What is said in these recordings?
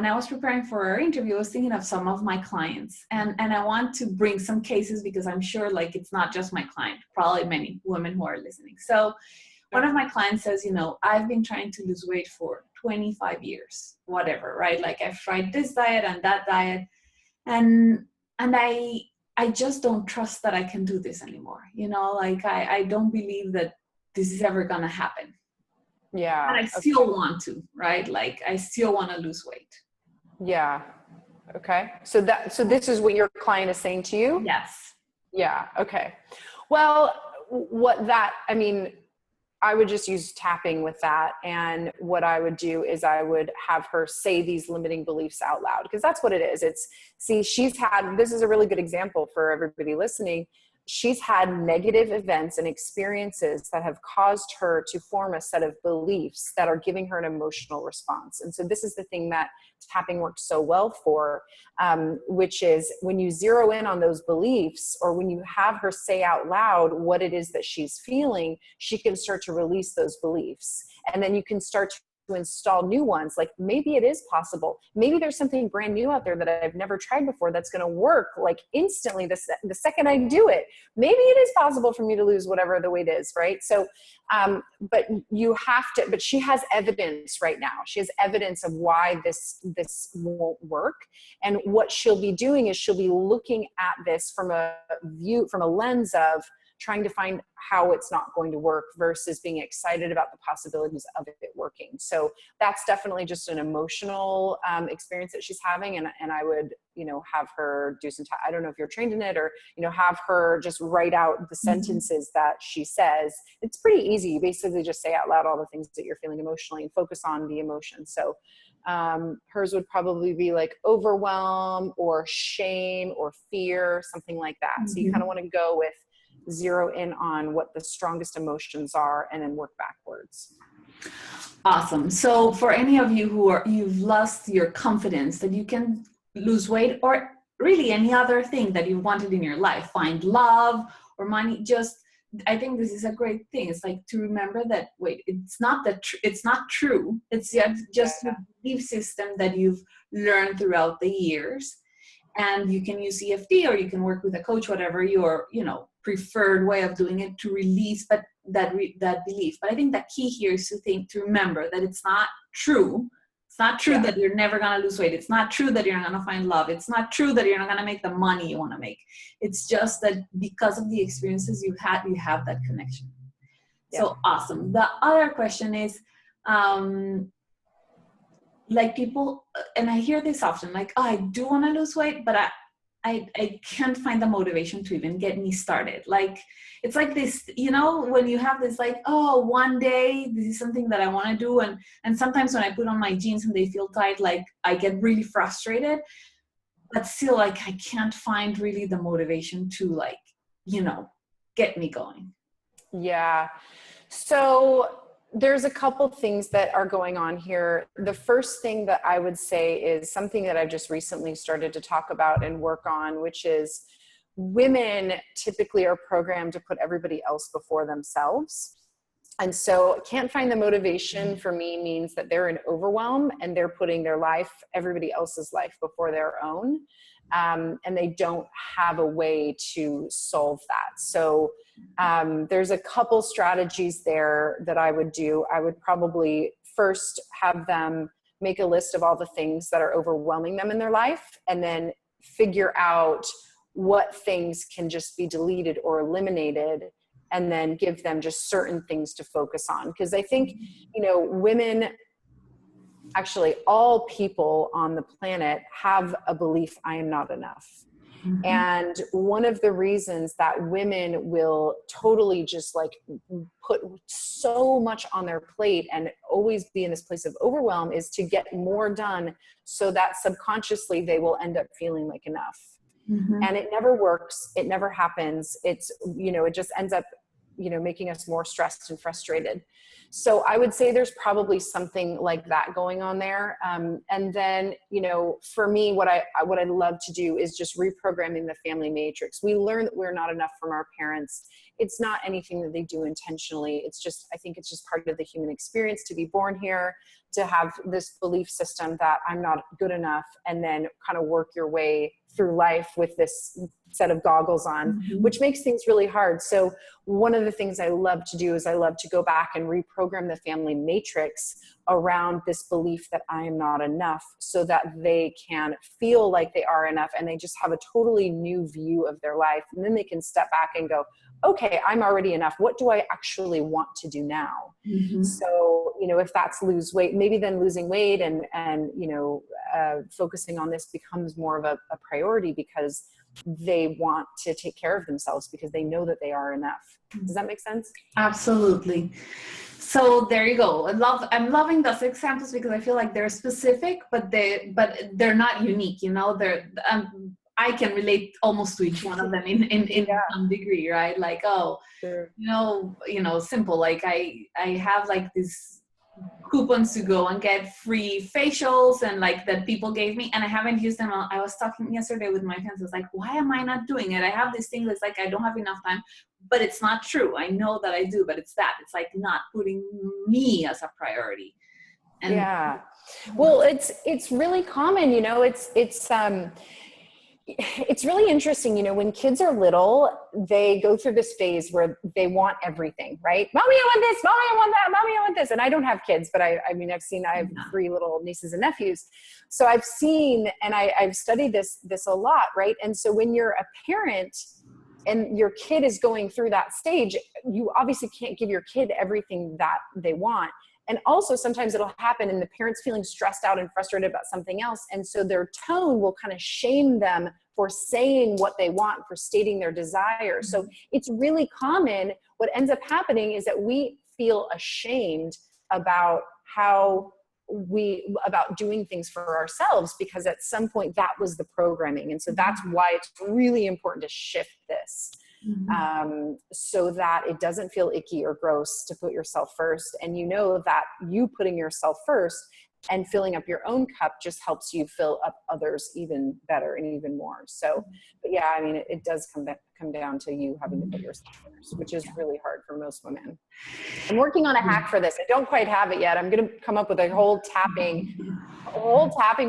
when I was preparing for our interview, I was thinking of some of my clients, and I want to bring some cases because I'm sure like it's not just my client, probably many women who are listening. So one of my clients says, you know, I've been trying to lose weight for 25 years, whatever, right? Like I've tried this diet and that diet, and I just don't trust that I can do this anymore. You know, like I don't believe that this is ever gonna happen. Yeah. But I still want to, right? Like I still want to lose weight. Yeah. Okay. So this is what your client is saying to you? Yes. Yeah. Okay. Well, I would just use tapping with that. And what I would do is I would have her say these limiting beliefs out loud, because that's what it is. This is a really good example for everybody listening. She's had negative events and experiences that have caused her to form a set of beliefs that are giving her an emotional response. And so this is the thing that tapping works so well for, which is when you zero in on those beliefs, or when you have her say out loud what it is that she's feeling, she can start to release those beliefs. And then you can start to install new ones. Like maybe it is possible. Maybe there's something brand new out there that I've never tried before that's going to work like instantly the second I do it. Maybe it is possible for me to lose whatever the weight is, right? So, but she has evidence right now. She has evidence of why this won't work. And what she'll be doing is she'll be looking at this from a lens of trying to find how it's not going to work versus being excited about the possibilities of it working. So that's definitely just an emotional experience that she's having. And I would, have her do some, I don't know if you're trained in it, or, have her just write out the sentences that she says. It's pretty easy. You basically just say out loud all the things that you're feeling emotionally and focus on the emotion. So hers would probably be like overwhelm or shame or fear, something like that. So you kind of want to go with zero in on what the strongest emotions are and then work backwards. Awesome. So for any of you you've lost your confidence that you can lose weight, or really any other thing that you wanted in your life, find love or money, I think this is a great thing. It's like to remember that, wait, it's not true. It's just a belief system that you've learned throughout the years. And you can use EFT, or you can work with a coach, whatever your, preferred way of doing it, to release that belief. But I think the key here is to remember that it's not true. It's not true that you're never going to lose weight. It's not true that you're not going to find love. It's not true that you're not going to make the money you want to make. It's just that because of the experiences you have that connection. Yeah. So awesome. The other question is, like people, and I hear this often, like, oh, I do want to lose weight, but I can't find the motivation to even get me started. Like, it's like this, when you have this, like, oh, one day, this is something that I want to do. And sometimes when I put on my jeans and they feel tight, like I get really frustrated, but still, like, I can't find really the motivation to, like, get me going. Yeah. So there's a couple things that are going on here. The first thing that I would say is something that I've just recently started to talk about and work on, which is women typically are programmed to put everybody else before themselves. And so can't find the motivation for me means that they're in overwhelm and they're putting their life, everybody else's life, before their own. And they don't have a way to solve that. So there's a couple strategies there that I would do. I would probably first have them make a list of all the things that are overwhelming them in their life, and then figure out what things can just be deleted or eliminated, and then give them just certain things to focus on. Because I think, women, actually all people on the planet, have a belief, I am not enough. Mm-hmm. And one of the reasons that women will totally just like put so much on their plate and always be in this place of overwhelm is to get more done, so that subconsciously they will end up feeling like enough. Mm-hmm. And it never works. It never happens. It's, it just ends up making us more stressed and frustrated. So I would say there's probably something like that going on there. And then, for me, what I love to do is just reprogramming the family matrix. We learn that we're not enough from our parents. It's not anything that they do intentionally. I think it's just part of the human experience to be born here, to have this belief system that I'm not good enough, and then kind of work your way through life with this set of goggles on, which makes things really hard. So one of the things I love to do is I love to go back and reprogram the family matrix around this belief that I am not enough, so that they can feel like they are enough, and they just have a totally new view of their life. And then they can step back and go, okay, I'm already enough. What do I actually want to do now? So, if that's lose weight, maybe then losing weight and focusing on this becomes more of a priority, because they want to take care of themselves because they know that they are enough. Does that make sense? Absolutely. So there you go. I'm loving those examples because I feel like they're specific, but they're not unique. I can relate almost to each one of them in some degree, right? Like, Sure. Simple. Like I have like these coupons to go and get free facials and like that people gave me, and I haven't used them. I was talking yesterday with my friends. I was like, why am I not doing it? I have this thing that's like, I don't have enough time, but it's not true. I know that I do, but it's like not putting me as a priority. And yeah. Well, it's really common, it's really interesting, when kids are little, they go through this phase where they want everything, right? Mommy, I want this. Mommy, I want that. Mommy, I want this. And I don't have kids, but I have 3 little nieces and nephews. So I've seen, and I've studied this a lot, right? And so when you're a parent and your kid is going through that stage, you obviously can't give your kid everything that they want. And also sometimes it'll happen and the parent's feeling stressed out and frustrated about something else. And so their tone will kind of shame them for saying what they want, for stating their desire. So it's really common. What ends up happening is that we feel ashamed about about doing things for ourselves, because at some point that was the programming. And so that's why it's really important to shift this. So that it doesn't feel icky or gross to put yourself first. And that you putting yourself first and filling up your own cup just helps you fill up others even better and even more. So, but yeah, I mean, it does come down to you having to put yourself first, which is really hard for most women. I'm working on a hack for this. I don't quite have it yet. I'm going to come up with a whole tapping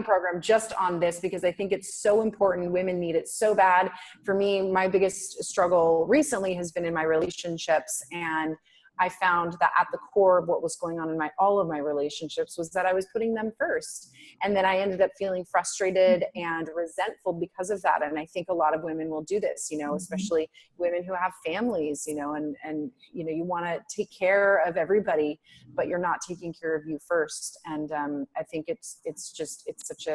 program just on this, because I think it's so important. Women need it so bad. For me, my biggest struggle recently has been in my relationships, and I found that at the core of what was going on in all of my relationships was that I was putting them first. And then I ended up feeling frustrated and resentful because of that. And I think a lot of women will do this, especially women who have families, and you want to take care of everybody, but you're not taking care of you first. And I think it's such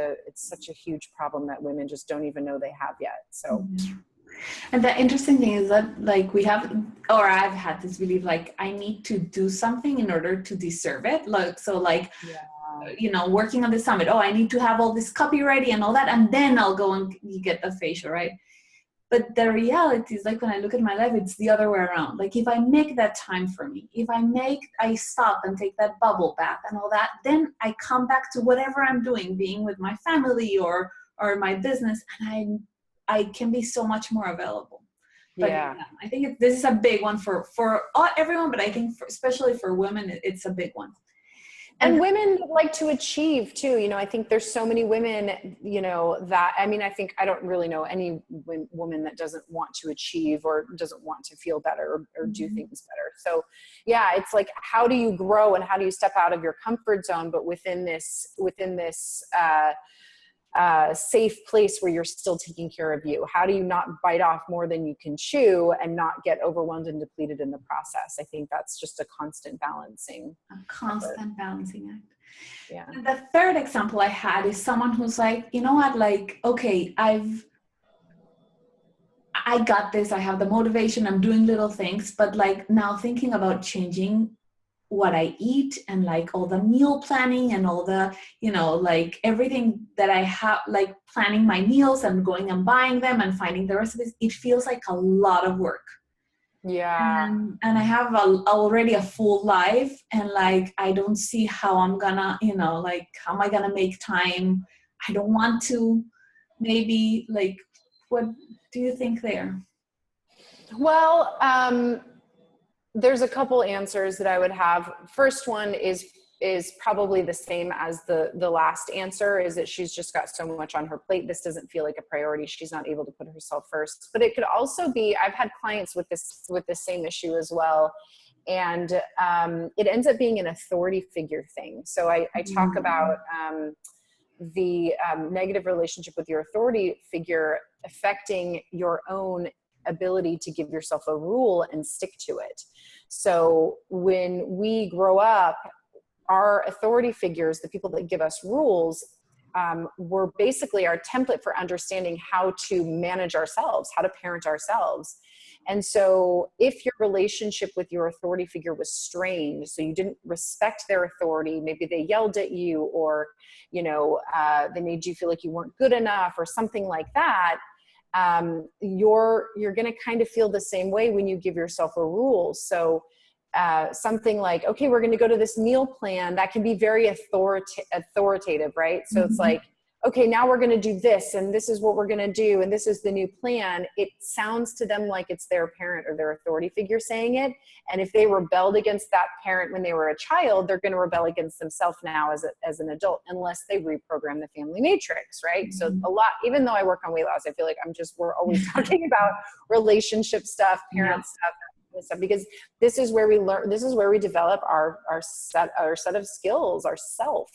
a huge problem that women just don't even know they have yet. So. And the interesting thing is that like I've had this belief, like I need to do something in order to deserve it. Working on the summit, I need to have all this copy ready and all that, and then I'll go and get the facial, right? But the reality is, like when I look at my life, it's the other way around. Like if I make that time for me, I stop and take that bubble bath and all that, then I come back to whatever I'm doing, being with my family or my business, and I can be so much more available. But yeah, I think this is a big one for everyone, but I think especially for women, it's a big one. And women like to achieve too. I think there's so many women, that, I don't really know any woman that doesn't want to achieve or doesn't want to feel better or do things better. So yeah, it's like, how do you grow and how do you step out of your comfort zone, but within this safe place where you're still taking care of you? How do you not bite off more than you can chew and not get overwhelmed and depleted in the process? I think that's just a constant balancing act. Yeah. And the third example I had is someone who's like, you know what, like, okay, I got this, I have the motivation, I'm doing little things, but like now thinking about changing what I eat and like all the meal planning and all the, like everything that I have, like planning my meals and going and buying them and finding the recipes, it feels like a lot of work. Yeah. And I have already a full life, and like I don't see how I'm gonna, like how am I gonna make time? I don't want to. Maybe like, what do you think there? Well, there's a couple answers that I would have. First one is probably the same as the last answer, is that she's just got so much on her plate. This doesn't feel like a priority. She's not able to put herself first. But it could also be, I've had clients with the same issue as well. And it ends up being an authority figure thing. So I talk about the negative relationship with your authority figure affecting your own ability to give yourself a rule and stick to it. So when we grow up, our authority figures, the people that give us rules, were basically our template for understanding how to manage ourselves, how to parent ourselves. And so if your relationship with your authority figure was strained, so you didn't respect their authority, maybe they yelled at you, or, they made you feel like you weren't good enough or something like that, you're going to kind of feel the same way when you give yourself a rule. So something like, okay, we're going to go to this meal plan, that can be very authoritative, right? So it's like, okay, now we're going to do this, and this is what we're going to do, and this is the new plan. It sounds to them like it's their parent or their authority figure saying it. And if they rebelled against that parent when they were a child, they're going to rebel against themselves now as an adult, unless they reprogram the family matrix, right? So a lot, even though I work on weight loss, I feel like we're always talking about relationship stuff, parent stuff, because this is where we learn, this is where we develop our set of skills, our self.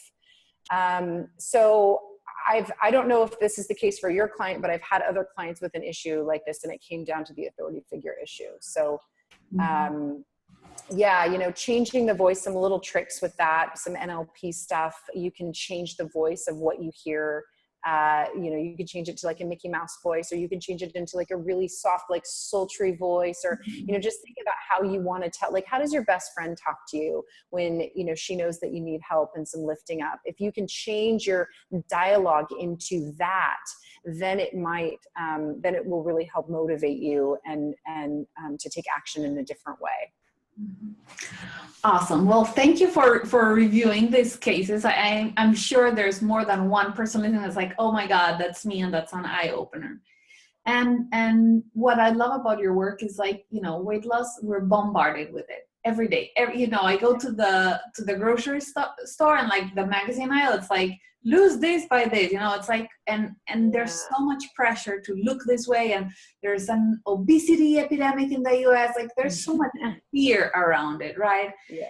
So I don't know if this is the case for your client, but I've had other clients with an issue like this, and it came down to the authority figure issue. So, changing the voice, some little tricks with that, some NLP stuff. You can change the voice of what you hear. You can change it to like a Mickey Mouse voice, or you can change it into like a really soft, like sultry voice, or, just think about how you want to tell, like, how does your best friend talk to you when, she knows that you need help and some lifting up? If you can change your dialogue into that, then it might, then it will really help motivate you and to take action in a different way. Awesome. Well, thank you for reviewing these cases. I'm sure there's more than one person listening that's like, oh my God, that's me, and that's an eye opener. And what I love about your work is, like, weight loss, we're bombarded with it every day. I go to the grocery store, and like the magazine aisle, it's like, lose this by this, it's like, and there's so much pressure to look this way, and there's an obesity epidemic in the US, like there's so much fear around it, right? Yeah.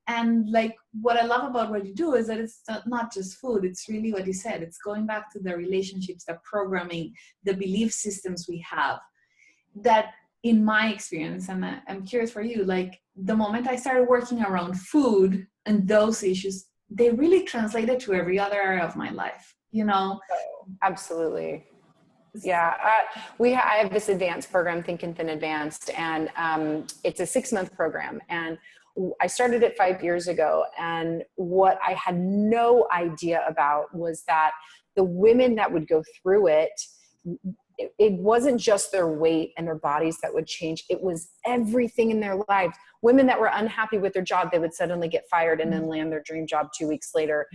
And like, what I love about what you do is that it's not just food, it's really what you said, it's going back to the relationships, the programming, the belief systems we have, that in my experience, and I'm curious for you, like the moment I started working around food and those issues, they really translated to every other area of my life, Oh, absolutely. Yeah. I have this advanced program, Think and Thin Advanced, and it's a 6-month program. And I started it 5 years ago. And what I had no idea about was that the women that would go through it, it wasn't just their weight and their bodies that would change. It was everything in their lives. Women that were unhappy with their job, they would suddenly get fired and then land their dream job 2 weeks later.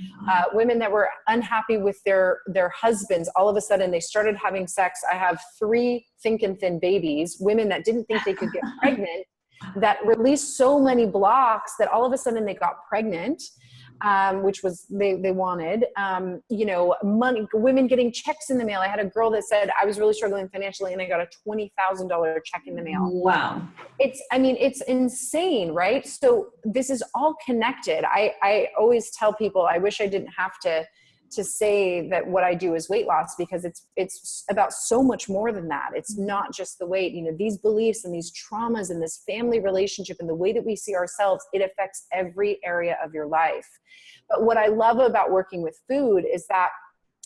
Women that were unhappy with their husbands, all of a sudden they started having sex. I have 3 Think and Thin babies, women that didn't think they could get pregnant, that released so many blocks that all of a sudden they got pregnant. Which was they wanted, money, women getting checks in the mail. I had a girl that said, I was really struggling financially, and I got a $20,000 check in the mail. Wow. It's insane, right? So this is all connected. I always tell people, I wish I didn't have to say that what I do is weight loss, because it's about so much more than that. It's not just the weight, these beliefs and these traumas and this family relationship and the way that we see ourselves, it affects every area of your life. But what I love about working with food is that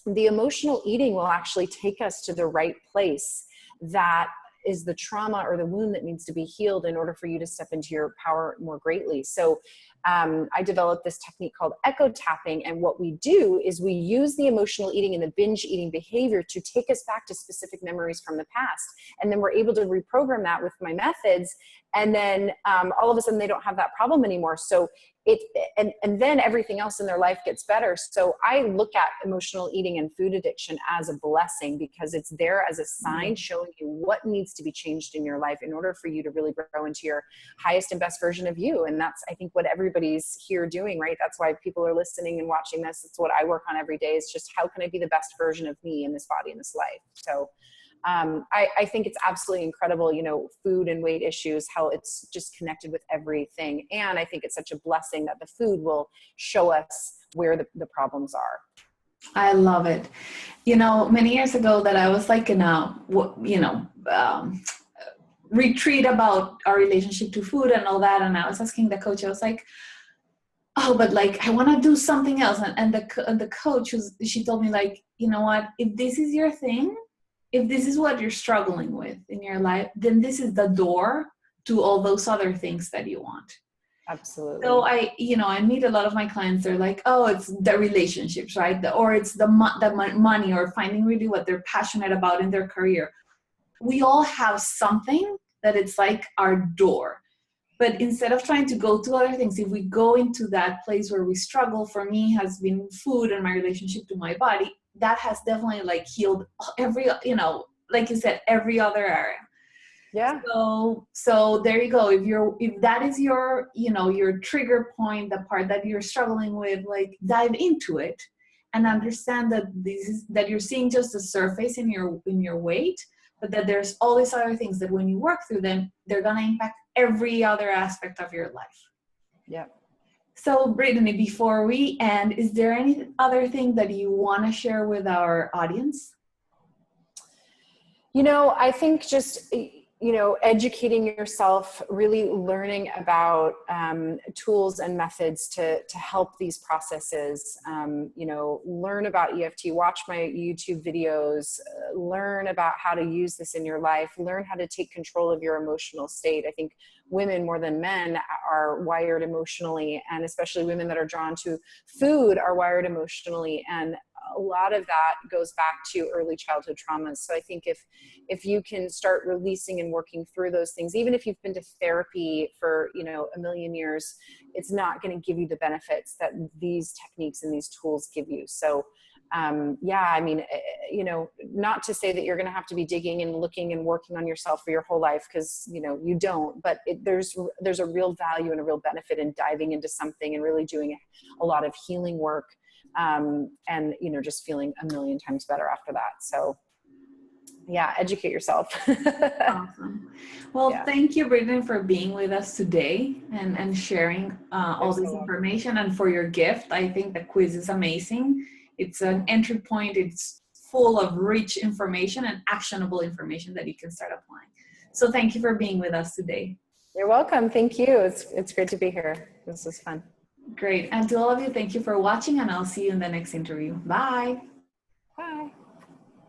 the emotional eating will actually take us to the right place. That is the trauma or the wound that needs to be healed in order for you to step into your power more greatly. So I developed this technique called echo tapping. And what we do is we use the emotional eating and the binge eating behavior to take us back to specific memories from the past. And then we're able to reprogram that with my methods. And then all of a sudden they don't have that problem anymore. So and then everything else in their life gets better. So I look at emotional eating and food addiction as a blessing, because it's there as a sign showing you what needs to be changed in your life in order for you to really grow into your highest and best version of you. And that's, I think, what everybody's here doing, right? That's why people are listening and watching this. It's what I work on every day, is just how can I be the best version of me in this body, in this life? So I think it's absolutely incredible, food and weight issues, how it's just connected with everything. And I think it's such a blessing that the food will show us where the problems are. I love it. Many years ago that I was like in a, retreat about our relationship to food and all that. And I was asking the coach, I was like, oh, but like, I want to do something else. And the coach, she told me, like, you know what, if this is your thing, if this is what you're struggling with in your life, then this is the door to all those other things that you want. Absolutely. So I meet a lot of my clients. They're like, oh, it's the relationships, right? Or it's the money, or finding really what they're passionate about in their career. We all have something that it's like our door. But instead of trying to go to other things, if we go into that place where we struggle, for me has been food and my relationship to my body, that has definitely like healed every, like you said, every other area. Yeah. So there you go. If that is your, your trigger point, the part that you're struggling with, like dive into it and understand that that you're seeing just the surface in your weight, but that there's all these other things that when you work through them, they're going to impact every other aspect of your life. Yeah. So Brittany, before we end, is there any other thing that you want to share with our audience? I think just, educating yourself, really learning about tools and methods to help these processes, learn about EFT, watch my YouTube videos, learn about how to use this in your life, learn how to take control of your emotional state. I think women more than men are wired emotionally, and especially women that are drawn to food are wired emotionally. And a lot of that goes back to early childhood traumas. So I think if you can start releasing and working through those things, even if you've been to therapy for, a million years, it's not going to give you the benefits that these techniques and these tools give you. So not to say that you're going to have to be digging and looking and working on yourself for your whole life, because, you don't, but there's a real value and a real benefit in diving into something and really doing a lot of healing work. And, just feeling a million times better after that. So yeah, educate yourself. Awesome. Well, Thank you, Brittany, for being with us today and sharing all this information, and for your gift. I think the quiz is amazing. It's an entry point. It's full of rich information and actionable information that you can start applying. So thank you for being with us today. You're welcome. Thank you. It's great to be here. This was fun. Great. And to all of you, thank you for watching, and I'll see you in the next interview. Bye.